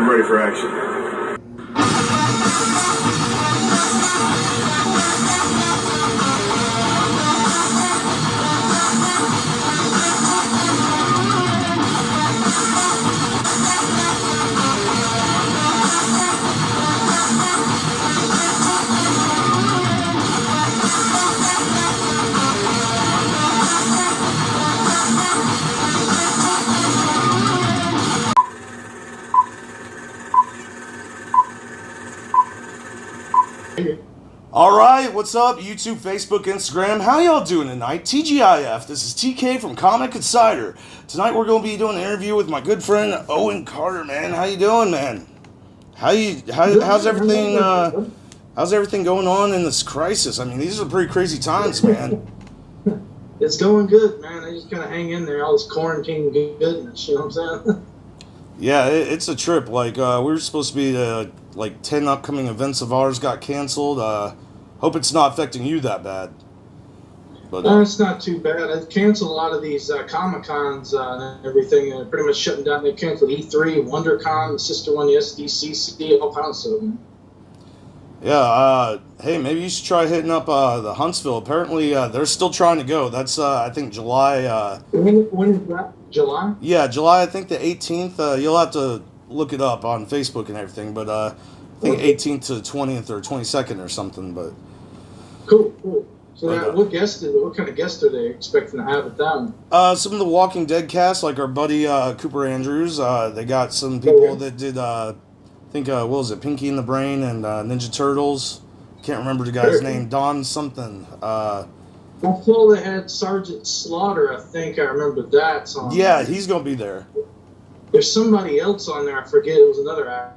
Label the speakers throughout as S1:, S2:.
S1: I'm ready for action.
S2: Alright, what's up? YouTube, Facebook, Instagram. How y'all doing tonight? TGIF, this is TK from Comic Insider. Tonight we're going to be doing an interview with my good friend Owen Cotter, man. How you doing, man? How's everything going on in this crisis? I mean, these are pretty crazy times, man.
S3: It's going good, man. I just kind of hang in there, all this quarantine goodness, you know what I'm saying?
S2: Yeah, it's a trip. Like, we were supposed to be, like, 10 upcoming events of ours got canceled. Hope it's not affecting you that bad. But,
S3: no, it's not too bad. I've canceled a lot of these Comic-Cons and everything. They're pretty much shutting down. They canceled E3, WonderCon, the sister one, the SDCC, all kinds of them.
S2: Yeah, hey, maybe you should try hitting up the Huntsville. Apparently, they're still trying to go. That's, I think, July.
S3: When is that? July?
S2: Yeah, July, I think the 18th. You'll have to look it up on Facebook and everything, but I think 18th to 20th or 22nd or something. But
S3: Cool. So what kind of guests are they expecting to have at them?
S2: Some of the Walking Dead cast, like our buddy Cooper Andrews. They got some people that did, I think, what was it, Pinky and the Brain and Ninja Turtles. Can't remember the guy's name. Don something.
S3: I saw they had Sergeant Slaughter. I think I remember that song.
S2: Yeah, he's gonna be there.
S3: There's somebody else on there. I forget. It was another actor.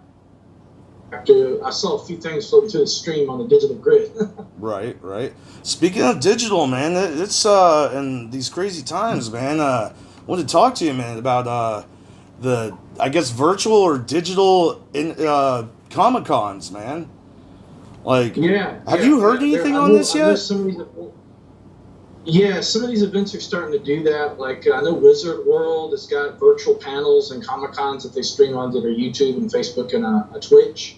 S3: I saw a few things floating through the stream on the digital grid.
S2: Right. Speaking of digital, man, it's in these crazy times, man. I wanted to talk to you, man, about the, I guess, virtual or digital Comic-Cons, man. Like, have you heard anything on this yet?
S3: Some of these events are starting to do that. Like, I know Wizard World has got virtual panels and Comic-Cons that they stream onto their YouTube and Facebook and a Twitch.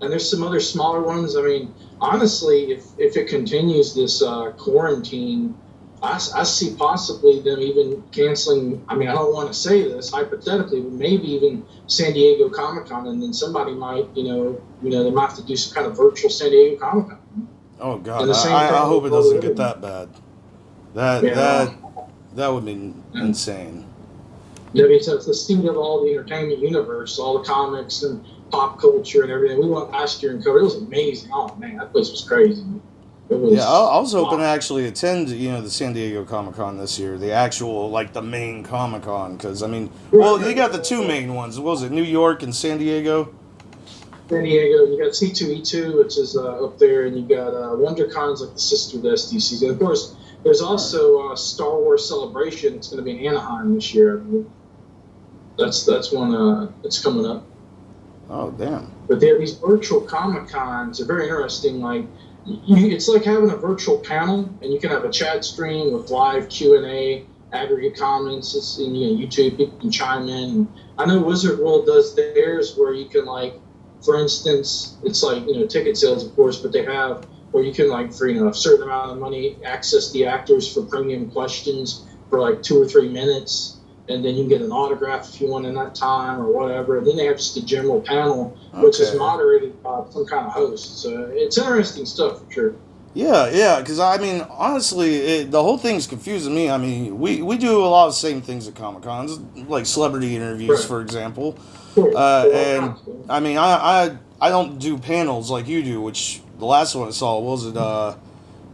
S3: And there's some other smaller ones. I mean, honestly, if it continues this quarantine, I see possibly them even canceling. I mean, I don't want to say this hypothetically, but maybe even San Diego Comic-Con, and then somebody might, they might have to do some kind of virtual San Diego Comic-Con.
S2: Oh God, I hope it doesn't get that bad. That would be insane.
S3: Yeah, it's the state of all the entertainment universe, all the comics and pop culture and everything. We went last year and covered. It was amazing. Oh man, that place was crazy.
S2: I was hoping to actually attend, the San Diego Comic-Con this year, the actual, like, the main Comic-Con, because, I mean, you got the two main ones. What was it, New York and San Diego?
S3: San Diego, you got C2E2, which is up there, and you got WonderCon's like the sister of the SDCC. And of course, there's also Star Wars Celebration. It's going to be in Anaheim this year. That's one that's coming up.
S2: Oh, damn.
S3: But these virtual Comic-Cons are very interesting. Like, it's like having a virtual panel, and you can have a chat stream with live Q&A, aggregate comments. It's in YouTube. People can chime in. I know Wizard World does theirs where you can, like, for instance, it's like, ticket sales, of course, but they have where you can, like, for, a certain amount of money, access the actors for premium questions for, like, 2 or 3 minutes. And then you can get an autograph if you want in that time or whatever. And then they have just a general panel, which is moderated by some kind of host. So it's interesting stuff for sure.
S2: Yeah, because, I mean, honestly, the whole thing's confusing me. I mean, we do a lot of the same things at Comic-Cons, like celebrity interviews, for example. And, I mean, I don't do panels like you do, which the last one I saw was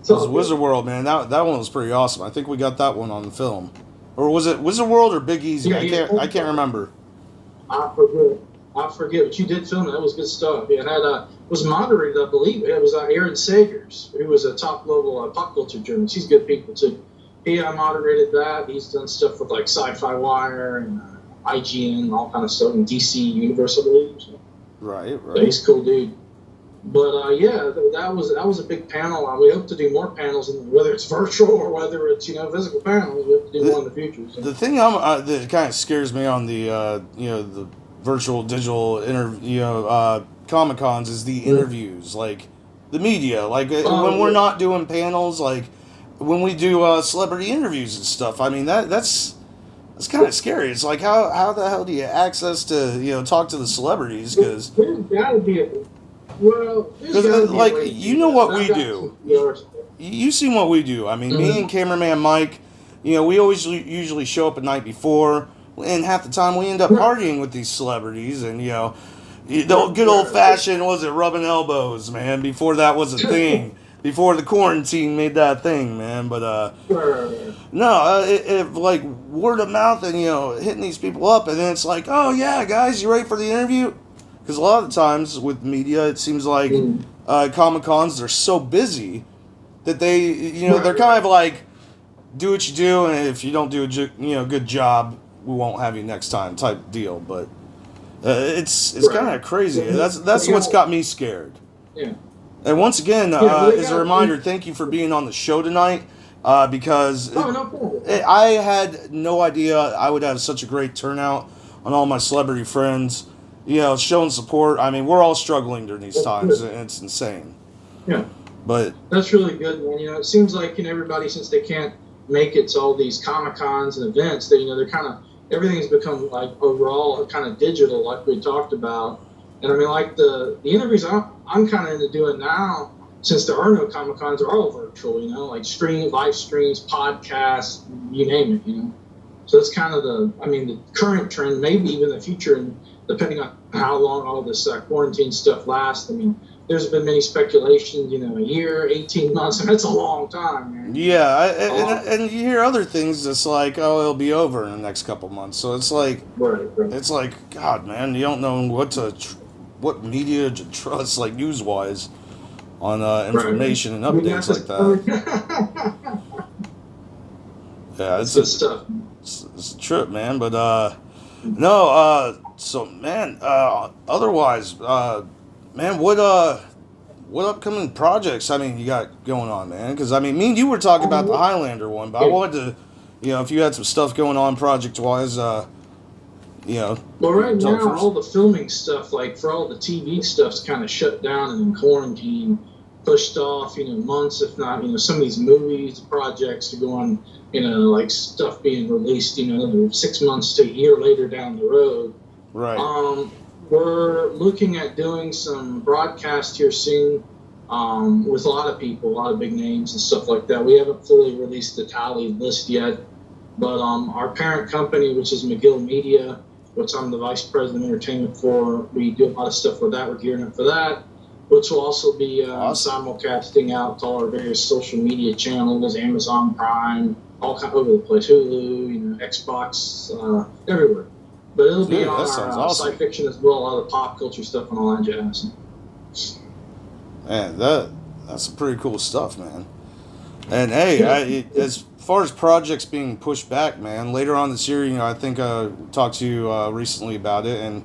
S2: Wizard World, man. That one was pretty awesome. I think we got that one on the film. Or was it Wizard World or Big Easy? I can't remember.
S3: I forget, but you did film it. That was good stuff. Yeah, and was moderated, I believe. It was Aaron Sagers, who was a top-level pop culture journalist. He's good people, too. He moderated that. He's done stuff with, like, Sci-Fi Wire and IGN, all kind of stuff, and DC Universe, I believe. So.
S2: Right.
S3: So he's a cool dude. But that was a big panel. We hope to do more panels, whether it's virtual or whether it's physical panels. We hope to do more in the future. So.
S2: The thing that kind of scares me on the virtual digital Comic Cons is the interviews, like the media, like when we're not doing panels, like when we do celebrity interviews and stuff. I mean that's kind of scary. It's like how the hell do you access to talk to the celebrities? Because
S3: there's gotta be
S2: like what we do. You've seen what we do. I mean, me and cameraman Mike, we always usually show up a night before, and half the time we end up partying with these celebrities, and the good old fashioned, was it rubbing elbows, man? Before that was a thing. Before the quarantine made that thing, man. But no, it like word of mouth and hitting these people up, and then it's like, oh yeah, guys, you ready for the interview? Because a lot of the times with media, it seems like Comic Cons, they're so busy that they they're kind of like, do what you do, and if you don't do a good job, we won't have you next time type deal. But it's kind of crazy. That's what's got me scared. Yeah. And once again, as a reminder, thank you for being on the show tonight. Because I had no idea I would have such a great turnout on all my celebrity friends. Showing support. I mean, we're all struggling during these times, and it's insane.
S3: Yeah.
S2: But
S3: that's really good, man. It seems like everybody, since they can't make it to all these Comic Cons and events, they're kind of, everything's become like overall kind of digital, like we talked about. And I mean, like the interviews I'm kind of into doing now, since there are no Comic Cons, are all virtual. Like live streams, podcasts, you name it. So that's kind of the current trend, maybe even the future, and depending on how long all this quarantine stuff lasts. I mean, there's been many speculations, a year, 18 months, and that's a long time, man.
S2: Yeah, and you hear other things that's like, oh, it'll be over in the next couple months. So it's like, it's like, God, man, you don't know what media to trust, like news-wise, on information and updates like that. Yeah, it's good stuff. It's a trip, man. But so man, otherwise, man, what upcoming projects, you got going on, man? Because, me and you were talking about the Highlander one, but I wanted to, if you had some stuff going on project-wise,
S3: Well, right now, first. All the filming stuff, like for all the TV stuff's kind of shut down and in quarantine, pushed off, months, if not, some of these movies, projects are going, like stuff being released, 6 months to a year later down the road.
S2: Right.
S3: We're looking at doing some broadcast here soon with a lot of people, a lot of big names and stuff like that. We haven't fully released the tally list yet, but our parent company, which is McGill Media, which I'm the vice president of entertainment for, we do a lot of stuff with that. We're gearing up for that, which will also be simulcasting out to all our various social media channels, Amazon Prime, all kind over the place, Hulu, Xbox, everywhere. But it'll be on our
S2: awesome.
S3: SciFiction as well, a lot of pop culture stuff and all that jazz.
S2: Man, that's some pretty cool stuff, man. And hey, as far as projects being pushed back, man, later on this year, I think I talked to you recently about it, and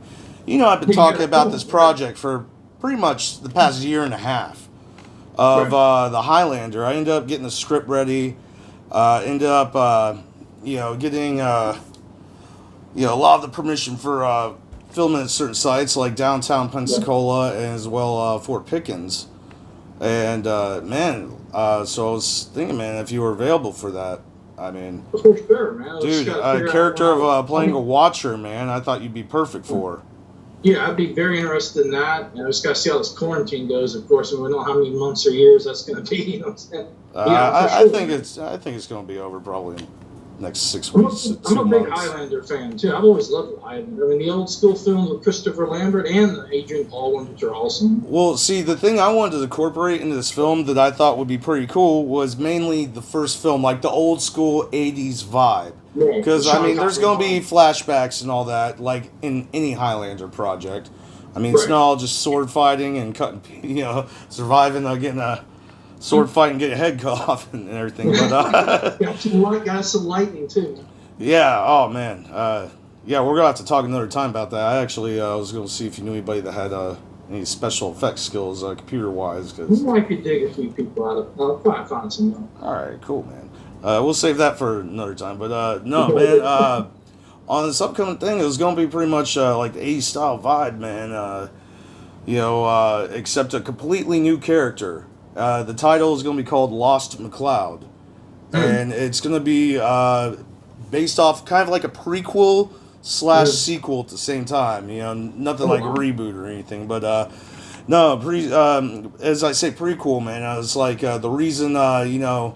S2: I've been talking about this project for pretty much the past year and a half of the Highlander. I ended up getting the script ready, ended up getting a lot of the permission for filming at certain sites like downtown Pensacola and as well Fort Pickens. And man, so I was thinking, man, if you were available for that,
S3: for sure, man.
S2: Dude, a character of playing a Watcher, man, I thought you'd be perfect for.
S3: Yeah, I'd be very interested in that. I just got to see how this quarantine goes, of course, and we don't know how many months or years that's going to be.
S2: I think it's going to be over probably next 6 weeks.
S3: I'm a big Highlander fan too. I've always loved the Highlander. The old school films with Christopher Lambert and the Adrian Paul ones, which are awesome.
S2: Well, see, the thing I wanted to incorporate into this film that I thought would be pretty cool was mainly the first film, like the old school 80s vibe. Because, there's going to be flashbacks and all that, like in any Highlander project. It's not all just sword fighting and cutting, surviving, getting a sword fight and get your head cut off and everything. But
S3: got some lightning too.
S2: Yeah. Oh man. Yeah, we're gonna have to talk another time about that. I actually was gonna see if you knew anybody that had any special effects skills, computer wise. Cause
S3: I could dig a few people out of. I'll probably find some.
S2: All right. Cool, man. We'll save that for another time. But no, man. on this upcoming thing, it was going to be pretty much like the 80s style vibe, man. Except a completely new character. The title is going to be called Lost McCloud. And it's going to be based off kind of like a prequel / sequel at the same time. Nothing like a reboot or anything. But no, as I say, prequel, man. It's like the reason, the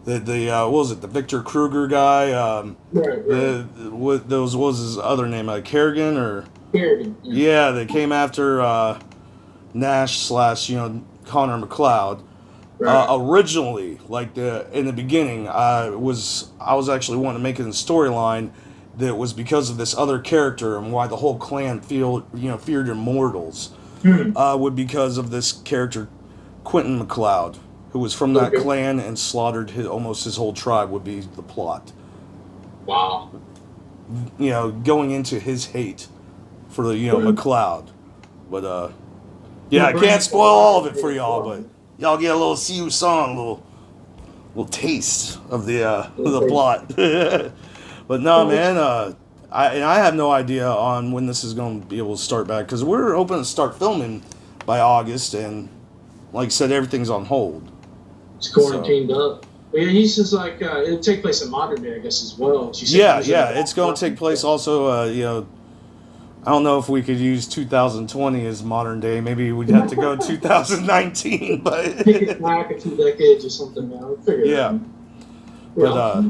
S2: what was it? The Victor Krueger guy. What was his other name? Kerrigan or
S3: Kerrigan.
S2: Yeah, they came after Nash / Connor McCloud. Originally, like in the beginning, I was actually wanting to make it a storyline that was because of this other character and why the whole clan feared immortals. Would because of this character, Quentin McCloud, who was from that clan and slaughtered almost his whole tribe. Would be the plot.
S3: Wow.
S2: Going into his hate for the McCloud, but I can't spoil all of it for y'all, but y'all get a little song, a little taste of the plot. But no, man, I have no idea on when this is going to be able to start back, because we're hoping to start filming by August, and like I said, everything's on hold.
S3: It's quarantined up. But yeah, he's just like it'll take place in modern day, I guess, as well.
S2: It's going to take place also. I don't know if we could use 2020 as modern day. Maybe we'd have to go 2019, but
S3: take it back a few decades or something. Man. I'll figure it out.
S2: But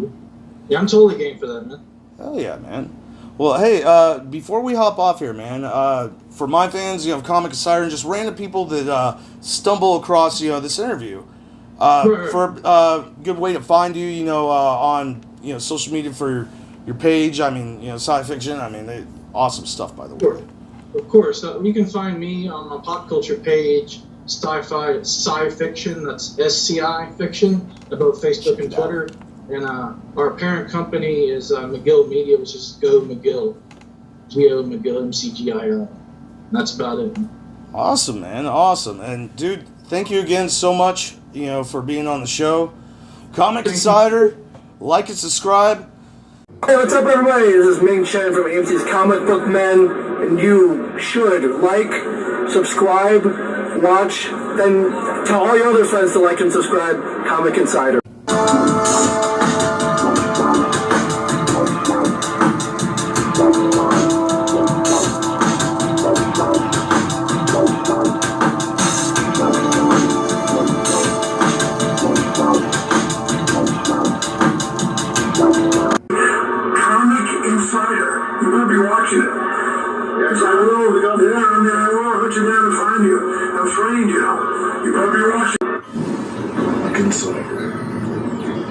S3: yeah, I'm totally game for that, man.
S2: Hell yeah, man. Well, hey, before we hop off here, man, for my fans, of Comic Insider and just random people that stumble across, this interview, for a good way to find you, on, social media for your page. I mean, SciFiction. Awesome stuff, by the way.
S3: Of course. You can find me on my pop culture page, SciFiction. That's SCI Fiction, at both Facebook and Twitter. And our parent company is McGill Media, which is Go McGill. G-O McGill, MCGIL. That's about it.
S2: Awesome, man. Awesome. And, dude, thank you again so much, for being on the show. Comic Insider, like and subscribe.
S1: Hey, what's up, everybody? This is Ming Chen from AMC's Comic Book Men, and you should like, subscribe, watch, then tell all your other friends to like and subscribe Comic Insider. You better be watching it. Yes, I will. I will. I'll let you down and find you. I've trained you. You better be watching. Comic Insider.